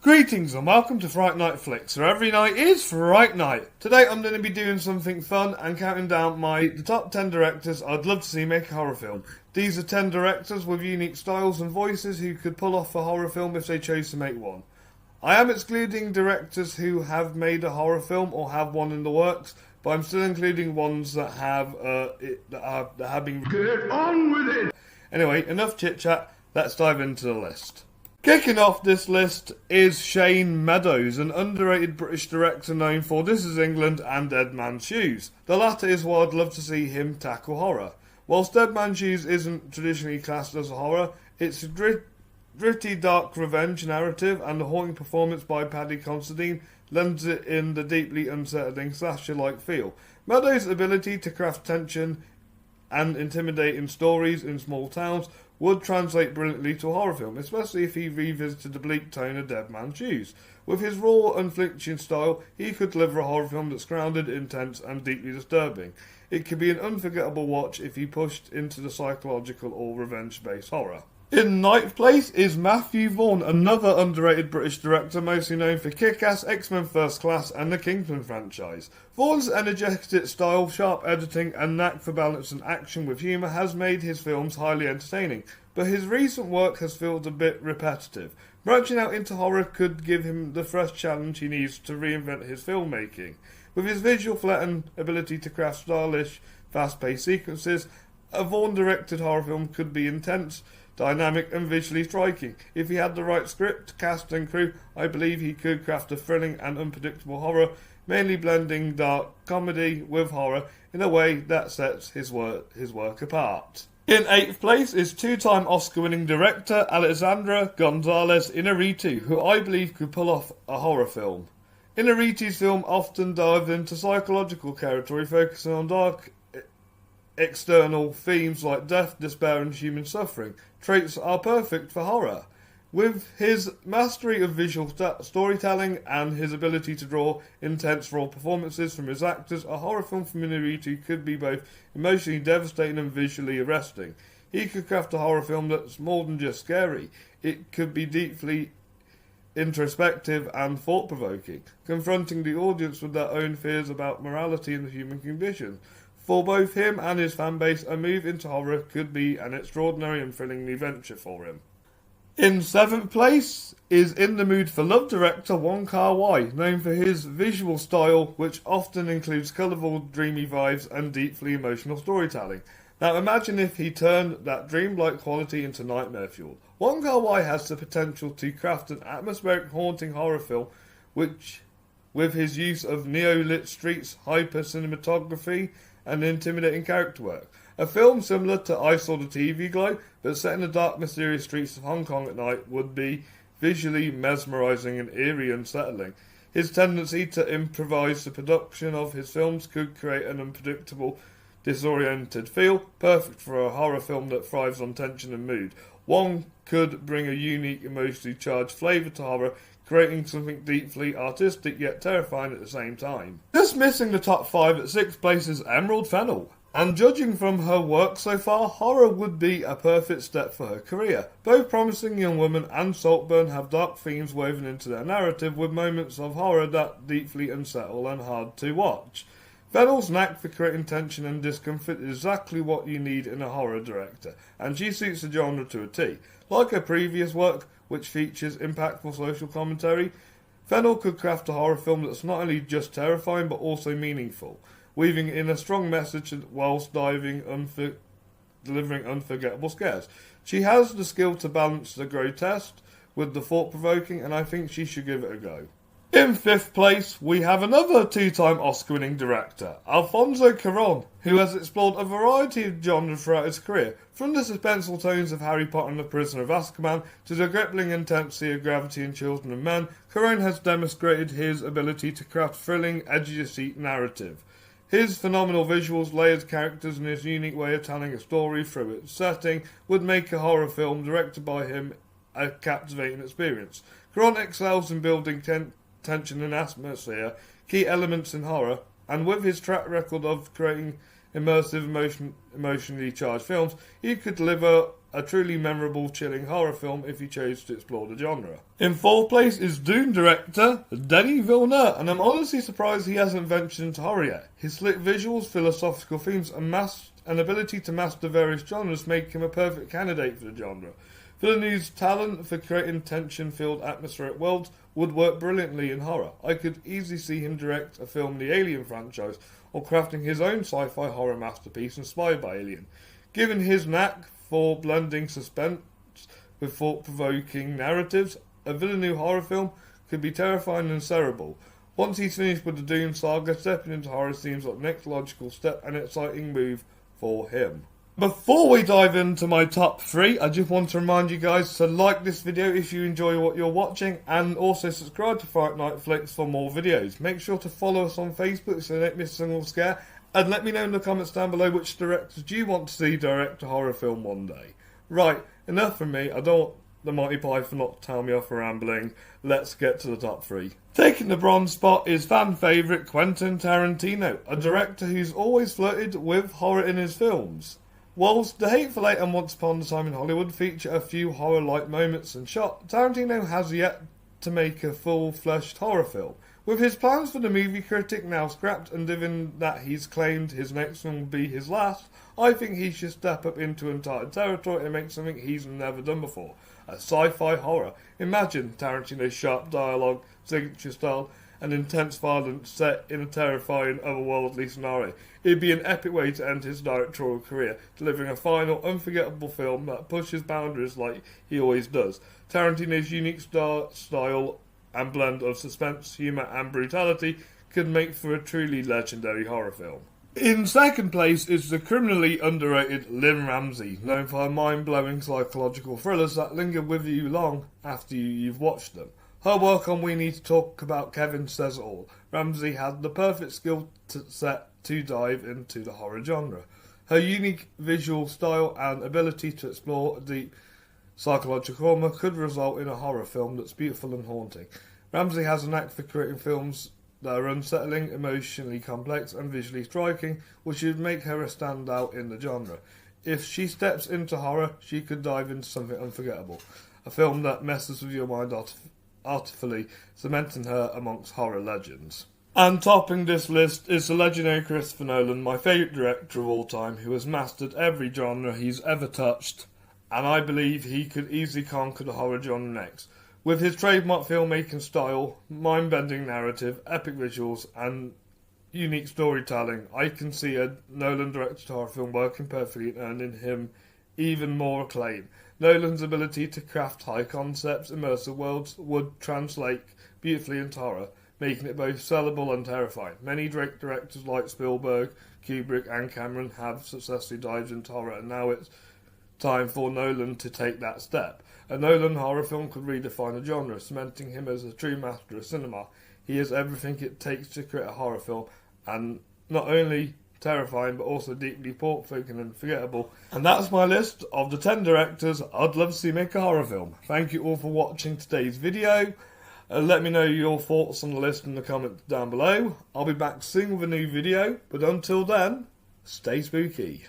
Greetings and welcome to Fright Night Flicks, where every night is Fright Night. Today I'm going to be doing something fun and counting down the top 10 directors I'd love to see make a horror film. These are 10 directors with unique styles and voices who could pull off a horror film if they chose to make one. I am excluding directors who have made a horror film or have one in the works, but I'm still including ones that have been... Get on with it! Anyway, enough chit chat, let's dive into the list. Kicking off this list is Shane Meadows, an underrated British director known for This Is England and Dead Man's Shoes. The latter is why I'd love to see him tackle horror. Whilst Dead Man's Shoes isn't traditionally classed as a horror, it's a gritty dark revenge narrative, and the haunting performance by Paddy Considine lends it in the deeply unsettling slasher-like feel. Meadows' ability to craft tension and intimidating stories in small towns would translate brilliantly to a horror film, especially if he revisited the bleak tone of Dead Man's Shoes. With his raw, unflinching style, he could deliver a horror film that's grounded, intense, and deeply disturbing. It could be an unforgettable watch if he pushed into the psychological or revenge-based horror. In ninth place is Matthew Vaughn, another underrated British director mostly known for Kick-Ass, X-Men First Class and the Kingsman franchise. Vaughn's energetic style, sharp editing and knack for balancing action with humour has made his films highly entertaining, but his recent work has felt a bit repetitive. Branching out into horror could give him the fresh challenge he needs to reinvent his filmmaking. With his visual flair and ability to craft stylish, fast-paced sequences, a Vaughn-directed horror film could be intense, dynamic and visually striking. If he had the right script, cast and crew, I believe he could craft a thrilling and unpredictable horror, mainly blending dark comedy with horror in a way that sets his work apart. In 8th place is two-time Oscar-winning director Alexandra Gonzalez Inarritu, who I believe could pull off a horror film. Inarritu's film often dived into psychological territory, focusing on dark external themes like death, despair and human suffering. Traits are perfect for horror. With his mastery of visual storytelling and his ability to draw intense raw performances from his actors, a horror film from Inarritu could be both emotionally devastating and visually arresting. He could craft a horror film that's more than just scary. It could be deeply introspective and thought-provoking, confronting the audience with their own fears about morality and the human condition. For both him and his fanbase, a move into horror could be an extraordinary and thrilling new venture for him. In 7th place is In the Mood for Love director Wong Kar-wai, known for his visual style, which often includes colourful, dreamy vibes and deeply emotional storytelling. Now imagine if he turned that dreamlike quality into nightmare fuel. Wong Kar-wai has the potential to craft an atmospheric, haunting horror film, which, with his use of neo-lit streets, hyper cinematography, and intimidating character work. A film similar to I Saw the TV Glow, but set in the dark, mysterious streets of Hong Kong at night, would be visually mesmerising and eerie and unsettling. His tendency to improvise the production of his films could create an unpredictable, disoriented feel, perfect for a horror film that thrives on tension and mood. Wong could bring a unique, emotionally charged flavour to horror, creating something deeply artistic yet terrifying at the same time. Just missing the top 5 at 6th place is Emerald Fennel. And judging from her work so far, horror would be a perfect step for her career. Both Promising Young Woman and Saltburn have dark themes woven into their narrative, with moments of horror that deeply unsettle and hard to watch. Fennel's knack for creating tension and discomfort is exactly what you need in a horror director, and she suits the genre to a T. Like her previous work, which features impactful social commentary, Fennel could craft a horror film that's not only just terrifying but also meaningful, weaving in a strong message whilst delivering unforgettable scares. She has the skill to balance the grotesque with the thought-provoking, and I think she should give it a go. In 5th place, we have another two-time Oscar-winning director, Alonso Kon, who has explored a variety of genres throughout his career, from the suspenseful tones of Harry Potter and the Prisoner of Azkaban to the gripping intensity of Gravity and Children of Men. Kon has demonstrated his ability to craft thrilling, edge-of-your-seat narrative. His phenomenal visuals, layered characters, and his unique way of telling a story through its setting would make a horror film directed by him a captivating experience. Kon excels in building tension and atmosphere, key elements in horror, and with his track record of creating immersive, emotionally charged films, he could deliver a truly memorable, chilling horror film if you chose to explore the genre. In fourth place is Dune director Denny Vilner, and I'm honestly surprised he hasn't ventured into horror yet. His slick visuals, philosophical themes, and ability to master various genres make him a perfect candidate for the genre. Villeneuve's talent for creating tension-filled atmospheric worlds would work brilliantly in horror. I could easily see him direct a film in the Alien franchise, or crafting his own sci-fi horror masterpiece inspired by Alien. Given his knack for blending suspense with thought-provoking narratives, a Villeneuve horror film could be terrifying and cerebral. Once he's finished with the Dune saga, stepping into horror seems like the next logical step and exciting move for him. Before we dive into my top 3, I just want to remind you guys to like this video if you enjoy what you're watching, and also subscribe to Fright Night Flicks for more videos. Make sure to follow us on Facebook so you don't miss a single scare, and let me know in the comments down below which directors do you want to see direct a horror film one day. Right, enough from me. I don't want the Monty Python not to tell me off for rambling. Let's get to the top 3. Taking the bronze spot is fan favourite Quentin Tarantino, a director who's always flirted with horror in his films. Whilst The Hateful Eight and Once Upon a Time in Hollywood feature a few horror-like moments and shots, Tarantino has yet to make a full-fleshed horror film. With his plans for the movie critic now scrapped, and given that he's claimed his next one will be his last, I think he should step up into uncharted territory and make something he's never done before. A sci-fi horror. Imagine Tarantino's sharp dialogue, signature style, and intense violence set in a terrifying, otherworldly scenario. It'd be an epic way to end his directorial career, delivering a final, unforgettable film that pushes boundaries like he always does. Tarantino's unique style and blend of suspense, humour and brutality could make for a truly legendary horror film. In second place is the criminally underrated Lynn Ramsey, known for her mind-blowing psychological thrillers that linger with you long after you've watched them. Her work on We Need to Talk About Kevin says it all. Ramsey had the perfect skill set to dive into the horror genre. Her unique visual style and ability to explore deep psychological trauma could result in a horror film that's beautiful and haunting. Ramsey has a knack for creating films that are unsettling, emotionally complex and visually striking, which would make her a standout in the genre. If she steps into horror, she could dive into something unforgettable. A film that messes with your mind artfully, cementing her amongst horror legends. And topping this list is the legendary Christopher Nolan, my favourite director of all time, who has mastered every genre he's ever touched, and I believe he could easily conquer the horror genre next. With his trademark filmmaking style, mind-bending narrative, epic visuals, and unique storytelling, I can see a Nolan-directed horror film working perfectly and earning him even more acclaim. Nolan's ability to craft high concepts, immersive worlds would translate beautifully into horror, making it both sellable and terrifying. Many directors like Spielberg, Kubrick and Cameron have successfully dived into horror, and now it's time for Nolan to take that step. A Nolan horror film could redefine the genre, cementing him as a true master of cinema. He has everything it takes to create a horror film, and not only terrifying but also deeply thought-provoking and forgettable. And that's my list of the 10 directors I'd love to see make a horror film. Thank you all for watching today's video. Let me know your thoughts on the list in the comments down below. I'll be back soon with a new video, but until then, stay spooky.